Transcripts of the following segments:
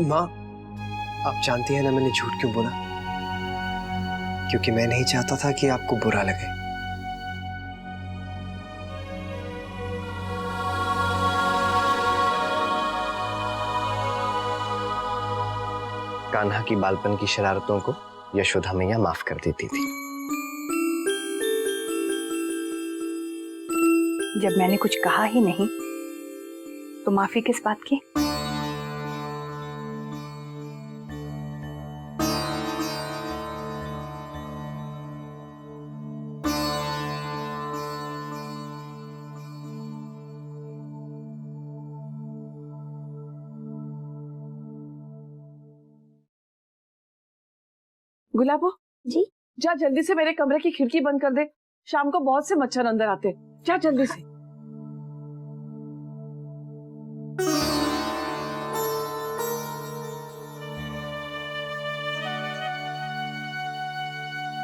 माँ, आप जानती हैं ना मैंने झूठ क्यों बोला? क्योंकि मैं नहीं चाहता था कि आपको बुरा लगे। कान्हा की बालपन की शरारतों को यशोदा मैया माफ कर देती थी। जब मैंने कुछ कहा ही नहीं तो माफी किस बात की? गुलाबो जी? जा जल्दी से मेरे कमरे की खिड़की बंद कर दे। शाम को बहुत से मच्छर अंदर आते। जा जल्दी से।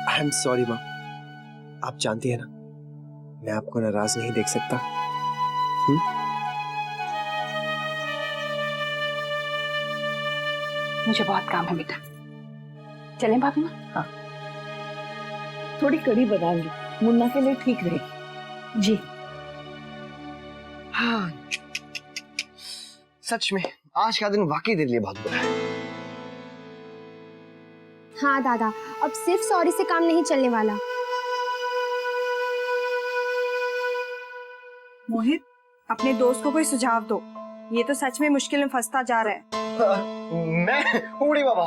आई एम सॉरी माँ, आप जानती है ना मैं आपको नाराज नहीं देख सकता। मुझे बहुत काम है बेटा, चलें भाभी माँ? हाँ, थोड़ी कड़ी बनाएंगे, मुन्ना के लिए ठीक रहेगी। जी। हाँ, सच में आज का दिन वाकई तेरे लिए बहुत बुरा है। हाँ दादा, अब सिर्फ सॉरी से काम नहीं चलने वाला। मोहित, अपने दोस्त को कोई सुझाव दो, ये तो सच में मुश्किल में फंसता जा रहा है। मैं उड़ी बाबा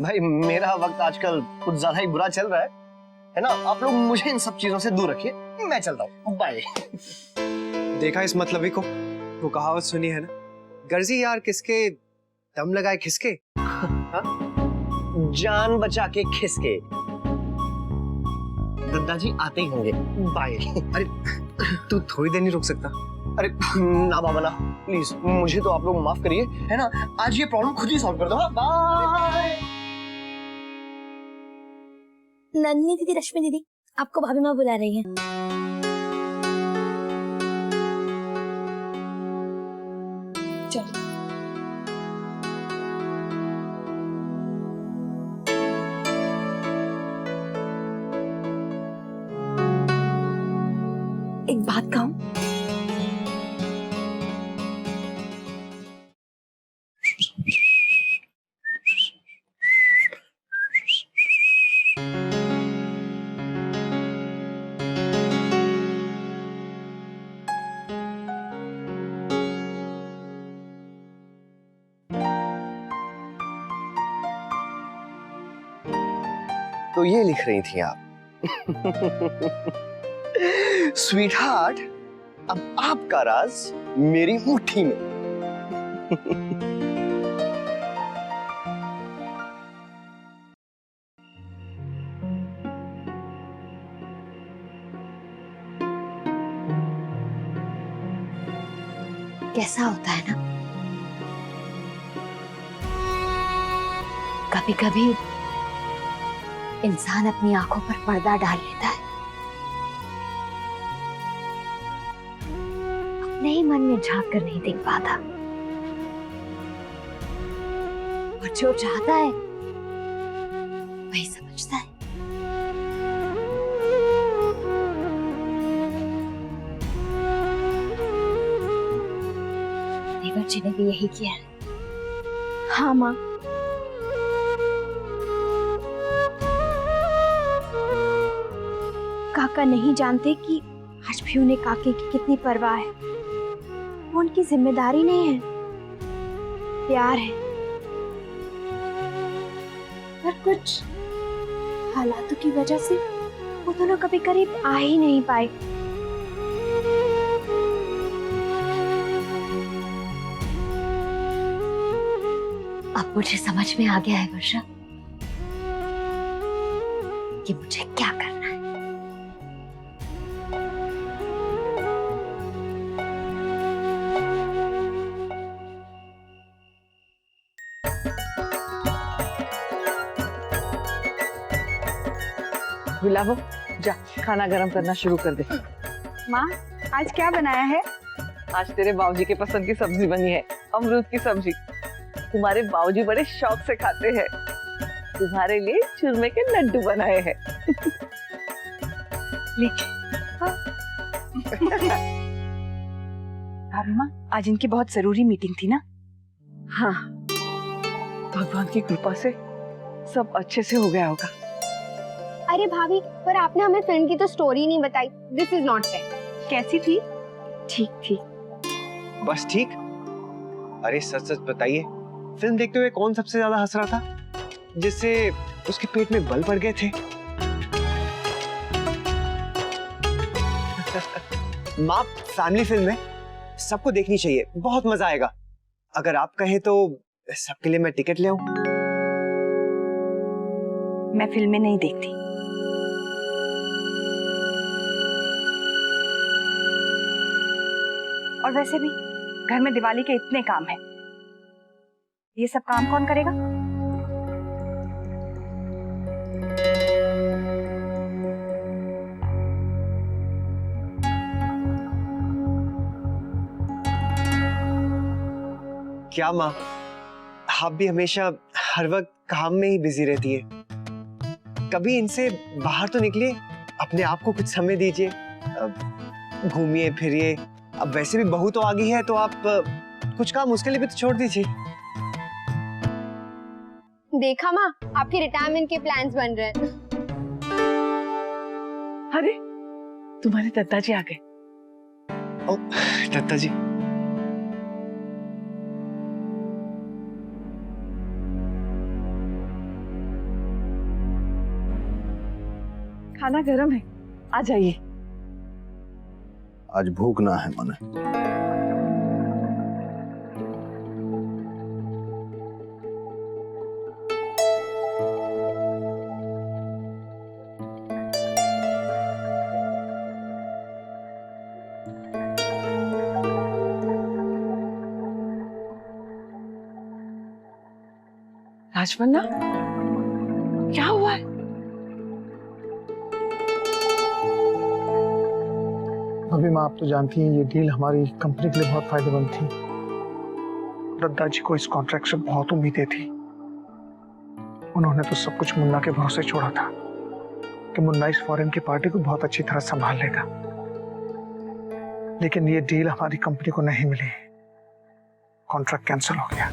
भाई, मेरा वक्त आजकल कुछ ज्यादा ही बुरा चल रहा है ना? आप लोग मुझे इन सब चीजों से दूर रखिए, मैं चलता हूँ, बाय। देखा इस मतलबी को? वो कहावत सुनी है ना, गर्जी यार किसके दम लगाए खिसके। जान बचा के खिसके। दद्दा जी आते ही होंगे, बाय। अरे तू थोड़ी देर नहीं रुक सकता? अरे ना बाबा ना, प्लीज मुझे तो आप लोग माफ करिए, है ना? आज ये प्रॉब्लम खुद ही सॉल्व कर दो। बाय। नंदिनी दीदी, रश्मि दीदी, आपको भाभी माँ बुला रही है। चलो। एक बात कहूं? तो ये लिख रही थी आप? स्वीट हार्ट, अब आपका राज मेरी मुट्ठी में। कैसा होता है ना, कभी कभी इंसान अपनी आंखों पर पर्दा डाल लेता है, अपने ही मन में झांक कर नहीं देख पाता, और जो चाहता है वही समझता है। देवर जी ने भी यही किया है। हाँ माँ, काका नहीं जानते कि आज भी उन्हें काके की कितनी परवाह है। वो उनकी जिम्मेदारी नहीं है, प्यार है। पर कुछ हालातों की वजह से वो दोनों कभी करीब आ ही नहीं पाए। अब मुझे समझ में आ गया है वर्षा कि मुझे क्या करना है। गुलाबो, जा खाना गरम करना शुरू कर दे। माँ, आज क्या बनाया है? आज तेरे बाबूजी के पसंद की सब्जी बनी है, अमरूद की सब्जी। तुम्हारे बाबूजी बड़े शौक से खाते हैं। तुम्हारे लिए चूरमे के लड्डू बनाए हैं। भाभी माँ, आज इनकी बहुत जरूरी मीटिंग थी ना? हाँ, भगवान की कृपा से सब अच्छे से हो गया होगा। अरे भाभी, पर आपने हमें फिल्म की तो स्टोरी नहीं बताई। This is not fair. कैसी थी? ठीक थी। बस ठीक। अरे सच सच बताइए, फिल्म देखते हुए कौन सबसे ज्यादा हंस रहा था, जिससे उसके पेट में बल पड़ गए थे? माँ, फैमिली फिल्म है, सबको देखनी चाहिए, बहुत मजा आएगा। अगर आप कहें तो सबके लिए मैं टिकट ले आऊं। मैं फिल्में नहीं देखती। और वैसे भी घर में दिवाली के इतने काम हैं। ये सब काम कौन करेगा? क्या माँ, आप भी हमेशा हर वक्त काम में ही बिजी रहती है। कभी इनसे बाहर तो निकलिए, अपने आप को कुछ समय दीजिए, घूमिए फिरिए। अब वैसे भी बहू तो आ गई है, तो आप कुछ काम उसके लिए भी तो छोड़ दीजिए। देखा माँ, आपके रिटायरमेंट के प्लान्स बन रहे हैं। अरे तुम्हारे दादाजी आ गए। ओ दत्ता जी, खाना गरम है, आ जाइए। आज भूख ना है मने। राजमन्ना, क्या हुआ है? अभी माँ, आप तो जानती हैं ये डील हमारी कंपनी के लिए बहुत फायदेमंद थी। दद्दा जी को इस कॉन्ट्रैक्ट से बहुत उम्मीदें थी। उन्होंने तो सब कुछ मुन्ना के भरोसे छोड़ा था कि मुन्ना इस फॉरेन की पार्टी को बहुत अच्छी तरह संभाल लेगा। लेकिन ये डील हमारी कंपनी को नहीं मिली, कॉन्ट्रैक्ट कैंसिल हो गया।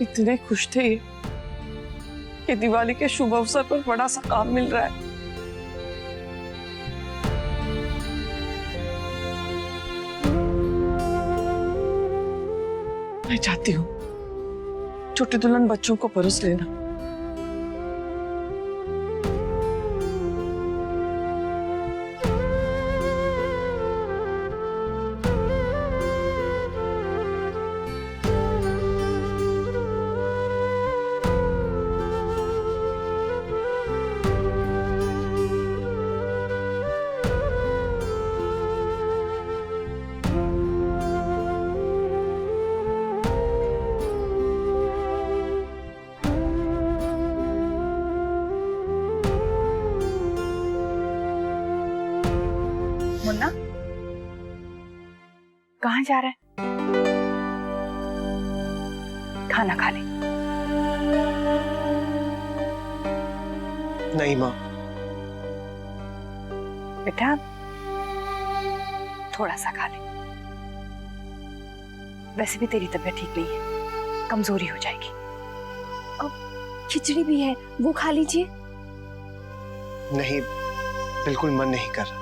इतने खुश थे ये कि दिवाली के शुभ अवसर पर बड़ा सा काम मिल रहा है। मैं चाहती हूँ छोटी दुल्हन बच्चों को परोस लेना। मुन्ना, कहाँ जा रहा है? खाना खा ले। नहीं माँ। बेटा, थोड़ा सा खा ले। वैसे भी तेरी तबीयत ठीक नहीं है, कमजोरी हो जाएगी। खिचड़ी भी है, वो खा लीजिए। नहीं, बिल्कुल मन नहीं कर रहा।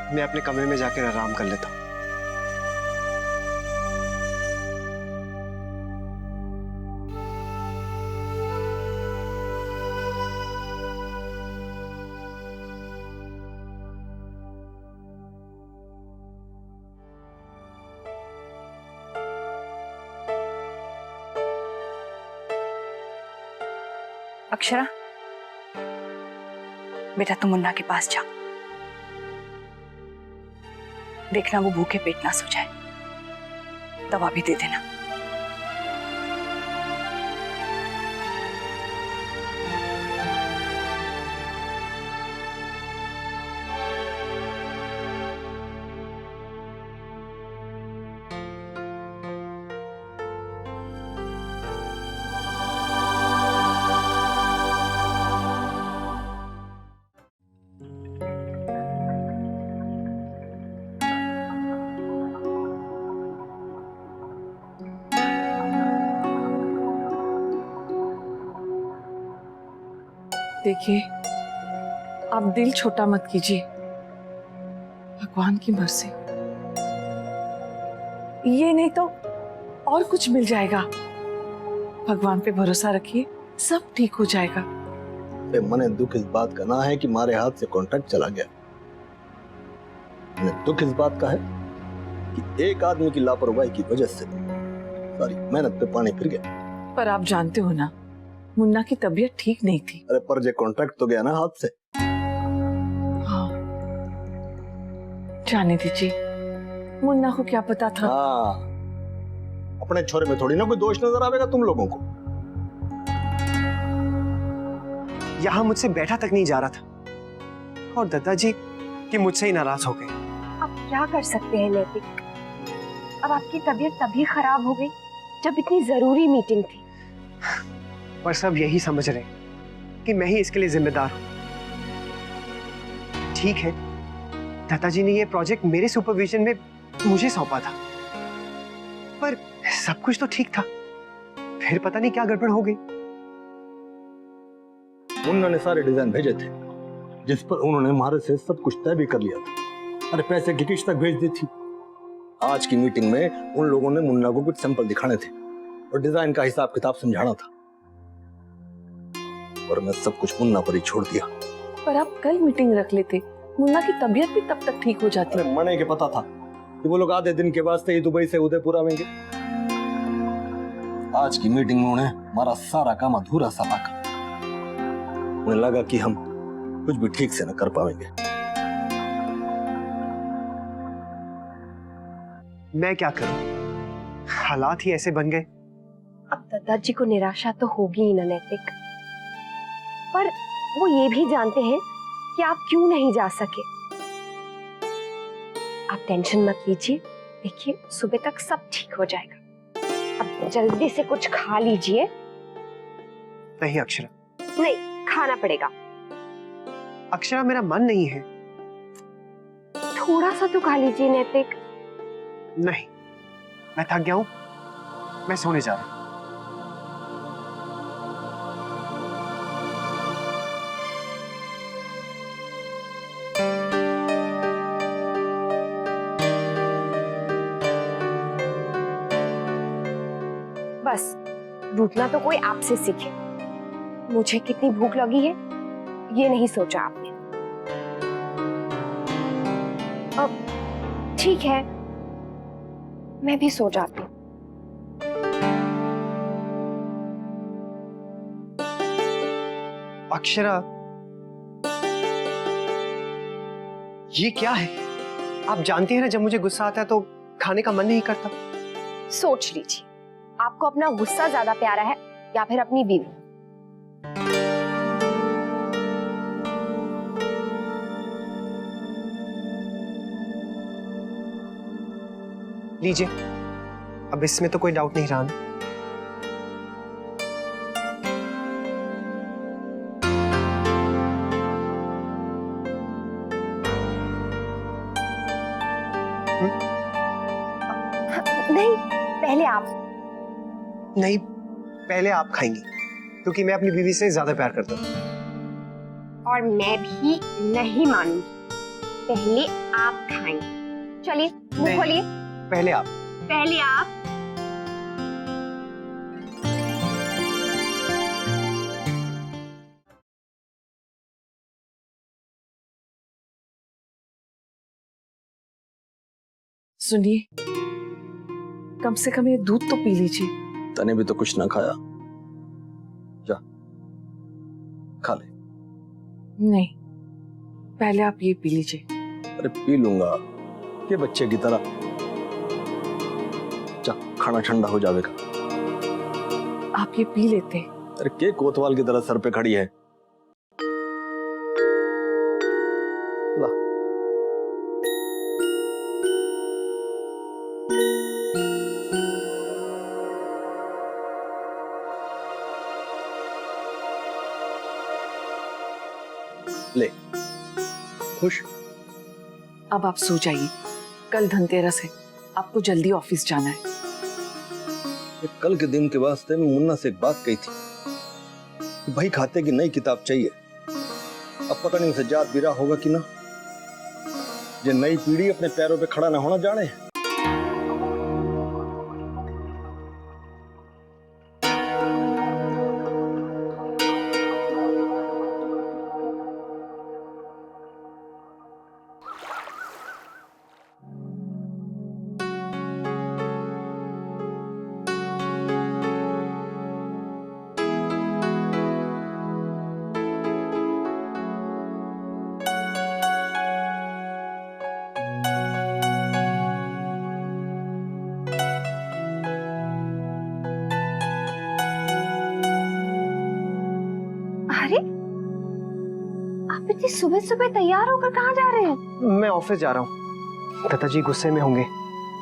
मैं अपने कमरे में जाकर आराम कर लेता हूँ। अक्षरा, बेटा तुम मुन्ना के पास जा, देखना वो भूखे पेट ना सो जाए, दवा भी दे देना। देखिए, आप दिल छोटा मत कीजिए, भगवान की मर्जी। ये नहीं तो और कुछ मिल जाएगा। भगवान पे भरोसा रखिए, सब ठीक हो जाएगा। मने दुख इस बात का ना है कि हमारे हाथ से कॉन्ट्रैक्ट चला गया। मने दुख इस बात का है कि एक आदमी की लापरवाही की वजह से सारी मेहनत पे पानी फिर गया। पर आप जानते हो ना, मुन्ना की तबीयत ठीक नहीं थी। अरे पर जे कॉन्ट्रैक्ट तो गया ना हाथ से। हाँ, जाने दीजिए, मुन्ना को क्या पता था। हाँ, अपने छोरे में थोड़ी ना कोई दोष नजर आवेगा तुम लोगों को। यहाँ मुझसे बैठा तक नहीं जा रहा था और दादाजी कि मुझसे ही नाराज हो गए। अब क्या कर सकते हैं नैतिक? अब आपकी तबीयत तभी खराब हो गई जब इतनी जरूरी मीटिंग थी। पर सब यही समझ रहे कि मैं ही इसके लिए जिम्मेदार हूं। ठीक है, दादाजी ने ये प्रोजेक्ट मेरे सुपरविजन में मुझे सौंपा था, पर सब कुछ तो ठीक था, फिर पता नहीं क्या गड़बड़ हो गई। मुन्ना ने सारे डिजाइन भेजे थे जिस पर उन्होंने हमारे से सब कुछ तय भी कर लिया था। अरे पैसे की किस्त तक भेज दी थी। आज की मीटिंग में उन लोगों ने मुन्ना को कुछ सैंपल दिखाने थे और डिजाइन का हिसाब किताब समझाना था, और मैं सब कुछ मुन्ना पर ही छोड़ दिया। पर आप कल मीटिंग रख लेते, मुन्ना की तबीयत भी तब तक ठीक हो जाती। अरे मने के पता था कि वो लोग आधे दिन के वास्ते ही दुबई से उदयपुर आवेंगे। आज की मीटिंग में उन्हें हमारा सारा काम अधूरा सा लगा। उन्हें लगा कि हम कुछ भी ठीक से न कर पाएंगे। मैं क्या करूं, हालात ही ऐसे बन गए। अब दादाजी को निराशा तो होगी ही ना नैतिक, पर वो ये भी जानते हैं कि आप क्यों नहीं जा सके। आप टेंशन मत लीजिए, देखिए सुबह तक सब ठीक हो जाएगा। अब जल्दी से कुछ खा लीजिए। नहीं अक्षरा, नहीं, खाना पड़ेगा। अक्षरा मेरा मन नहीं है। थोड़ा सा तो खा लीजिए नैतिक। नहीं, मैं थक गया हूं, मैं सोने जा रहा हूं। बस रुकना तो कोई आपसे सीखे। मुझे कितनी भूख लगी है ये नहीं सोचा आपने। अब ठीक है, मैं भी सो जाती हूँ। अक्षरा, ये क्या है? आप जानती हैं ना, जब मुझे गुस्सा आता है तो खाने का मन नहीं करता। सोच लीजिए, आपको अपना गुस्सा ज्यादा प्यारा है या फिर अपनी बीवी? लीजिए, अब इसमें तो कोई डाउट नहीं रहा ना। नहीं, पहले आप। नहीं, पहले आप खाएंगी, क्योंकि मैं अपनी बीवी से ज्यादा प्यार करता हूँ। और मैं भी नहीं मानूंगी, पहले आप खाएंगे। चलिए मुंह खोलिए। पहले आप। पहले आप। सुनिए, कम से कम ये दूध तो पी लीजिए। तने भी तो कुछ ना खाया। जा। खा ले। नहीं, पहले आप ये पी लीजिए। अरे पी लूंगा, ये बच्चे की तरह। जा, खाना ठंडा हो जाएगा। आप ये पी लेते। अरे के कोतवाल की तरह सर पे खड़ी है। ला। ले, खुश? अब आप सो जाइए, कल धनतेरस है, आपको जल्दी ऑफिस जाना है। कल के दिन के वास्ते मैं मुन्ना से एक बात कही थी कि भाई खाते की नई किताब चाहिए। अब पता नहीं उसे याद भी रहा होगा कि ना। जो नई पीढ़ी अपने पैरों पे खड़ा ना होना जाने। अरे आप इतनी सुबह सुबह तैयार होकर कहाँ जा रहे हैं? मैं ऑफिस जा रहा हूँ। दत्ता जी गुस्से में होंगे।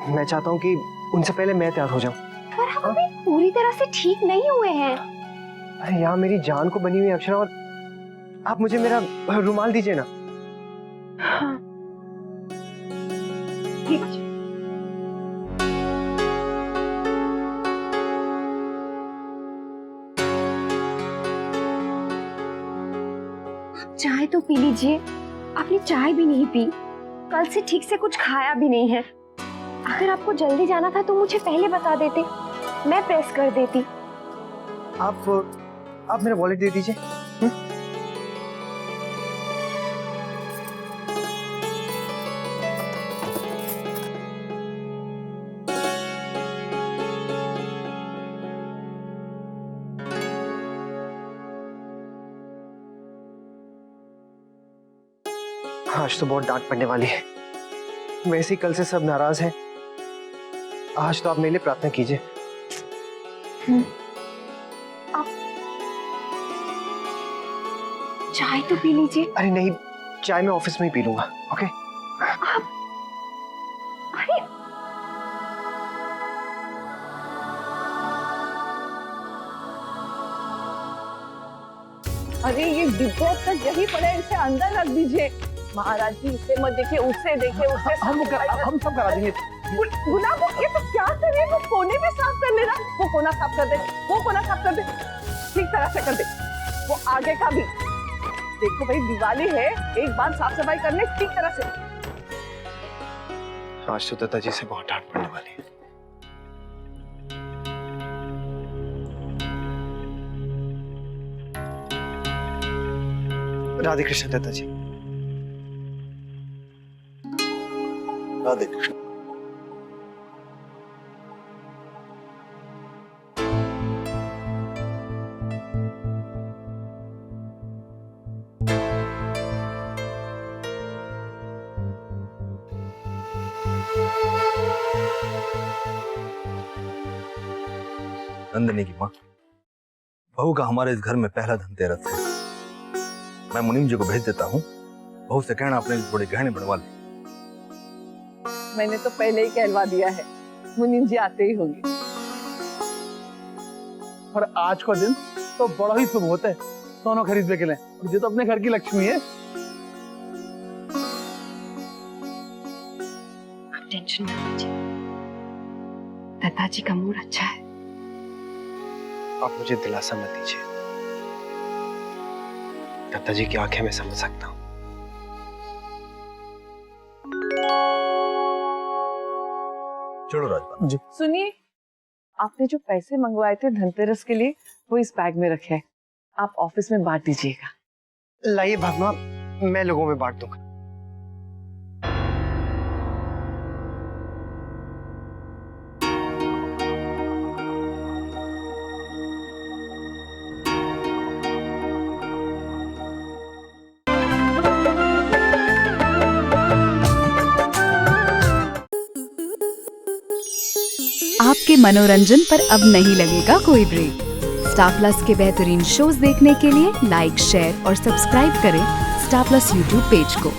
मैं चाहता हूँ कि उनसे पहले मैं तैयार हो जाऊँ। पर हम अभी पूरी तरह से ठीक नहीं हुए हैं। अरे यहाँ मेरी जान को बनी हुई अक्षरा, और आप मुझे मेरा रुमाल दीजिए ना। हाँ। ठीक है। चाय तो पी लीजिए। आपने चाय भी नहीं पी, कल से ठीक से कुछ खाया भी नहीं है। अगर आपको जल्दी जाना था तो मुझे पहले बता देते, मैं प्रेस कर देती। आप मेरा वॉलेट दे दीजिए। आज तो बहुत डांट पड़ने वाली है। वैसे ही कल से सब नाराज हैं। आज तो आप मेरे लिए प्रार्थना कीजिए। आप चाय तो पी लीजिए। अरे नहीं, चाय मैं ऑफिस में ही पी लूंगा। ओके? आप अरे अरे ये डिब्बे तक यही पड़े, इसे अंदर रख दीजिए। महाराज जी इसे मत देखिए, उससे देखिए, उससे हम सब करा देंगे। गुलाब ये तो क्या कर रहे हैं? वो कोने भी साफ कर लेना। वो कोना साफ कर दे, वो कोना साफ कर दे, ठीक तरह से कर दे। वो आगे का भी देखो भाई, दिवाली है, एक बार साफ सफाई कर ले ठीक तरह से। आज तो दत्ता जी से बहुत डांट पड़ने वाली है। राधे कृष्ण दत्ता जी। राधे कृष्ण। नंदिनी की माँ, बहू का हमारे इस घर में पहला धनतेरस है। मैं मुनीम जी को भेज देता हूँ, बहू से कहना अपने लिए थोड़े गहने बनवा ले। मैंने तो पहले ही कहलवा दिया है, मुनीम जी आते ही होंगे। और आज का दिन तो बड़ा ही शुभ होता है सोना खरीदने के लिए। और ये तो अपने घर की लक्ष्मी है। आप टेंशन मत लीजिए, दादाजी का मूड अच्छा है। आप मुझे दिलासा मत दीजिए। दत्ता जी की आंखें मैं समझ सकता हूँ। चलो राजपाल जी। सुनिए, आपने जो पैसे मंगवाए थे धनतेरस के लिए, वो इस बैग में रखे हैं। आप ऑफिस में बांट दीजिएगा। लाइए भागमा, मैं लोगों में बांट दूंगा। आपके मनोरंजन पर अब नहीं लगेगा कोई ब्रेक। स्टार प्लस के बेहतरीन शोज देखने के लिए लाइक, शेयर और सब्सक्राइब करें स्टार प्लस यूट्यूब पेज को।